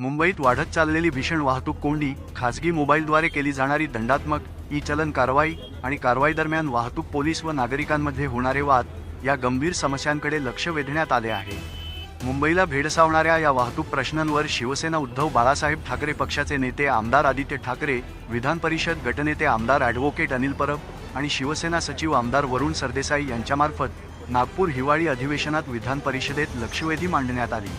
मुंबईत वाढत चाललेली भीषण वाहतूक कोंडी, खासगी मोबाईलद्वारे केली जाणारी दंडात्मक ई-चलन कारवाई आणि कारवाई दरम्यान वाहतूक पोलीस व नागरिकांमध्ये होणारे वाद या गंभीर समस्यांकडे लक्ष वेधण्यात आले आहे. मुंबईला भेडसावणाऱ्या या वाहतूक प्रश्नांवर शिवसेना उद्धव बाळासाहेब ठाकरे पक्षाचे नेते आमदार आदित्य ठाकरे, विधान परिषद गटनेते आमदार ॲडव्होकेट अनिल परब आणि शिवसेना सचिव आमदार वरुण सरदेसाई यांच्यामार्फत नागपूर हिवाळी अधिवेशनात विधान परिषदेत लक्षवेधी मांडण्यात आली.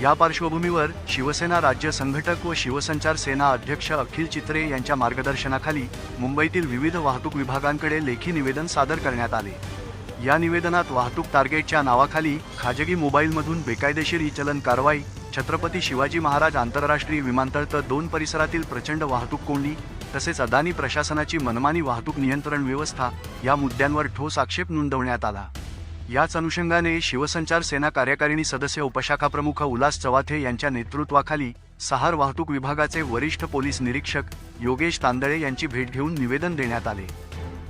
या पार्श्वभूमीवर शिवसेना राज्य संघटक व शिवसंचार सेना अध्यक्ष अखिल चित्रे यांच्या मार्गदर्शनाखाली मुंबईतील विविध वाहतूक विभागांकडे लेखी निवेदन सादर करण्यात आले. या निवेदनात वाहतूक टार्गेटच्या नावाखाली खाजगी मोबाईलमधून बेकायदेशीर ई-चलन कारवाई, छत्रपती शिवाजी महाराज आंतरराष्ट्रीय विमानतळ T2 परिसरातील प्रचंड वाहतूक कोंडी तसेच अदानी प्रशासनाची मनमानी वाहतूक नियंत्रण व्यवस्था या मुद्द्यांवर ठोस आक्षेप नोंदवण्यात आला. याच अनुषंगाने शिवसंचार सेना कार्यकारिणी सदस्य उपशाखाप्रमुख उल्हास चव्हाथे यांच्या नेतृत्वाखाली सहार वाहतूक विभागाचे वरिष्ठ पोलीस निरीक्षक योगेश तांदळे यांची भेट घेऊन निवेदन देण्यात आले.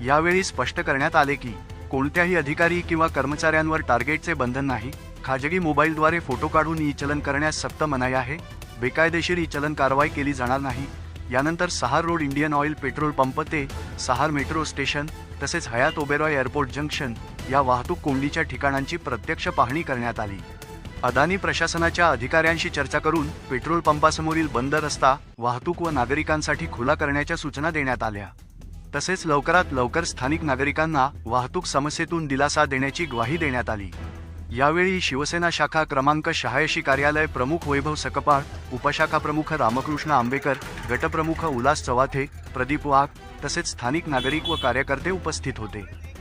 यावेळी स्पष्ट करण्यात आले की कोणत्याही अधिकारी किंवा कर्मचाऱ्यांवर टार्गेटचे बंधन नाही. खाजगी मोबाईलद्वारे फोटो काढून ई-चलन करण्यास सक्त मनाई आहे. बेकायदेशीर ई-चलन कारवाई केली जाणार नाही. यानंतर Sahar road Indian oil petrol pump ते सहार मेट्रो स्टेशन तसेच हयात ओबेरॉय एअरपोर्ट जंक्शन या वाहतूक कोंडीच्या ठिकाणांची प्रत्यक्ष पाहणी करण्यात आली. अदानी प्रशासनाच्या अधिकाऱ्यांशी चर्चा करून पेट्रोल पंपासमोरील बंद रस्ता वाहतूक व नागरिकांसाठी खुला करण्याच्या सूचना देण्यात आल्या. तसेच लवकरात लवकर स्थानिक नागरिकांना वाहतूक समस्येतून दिलासा देण्याची ग्वाही देण्यात आली. यावेळी शिवसेना शाखा क्रमांक 86 कार्यालय प्रमुख वैभव सकपाळ, उपशाखा प्रमुख रामकृष्ण आंबेकर, गटप्रमुख उल्हास चव्हाथे, प्रदीप वाघ तसेच स्थानिक नागरिक व कार्यकर्ते उपस्थित होते.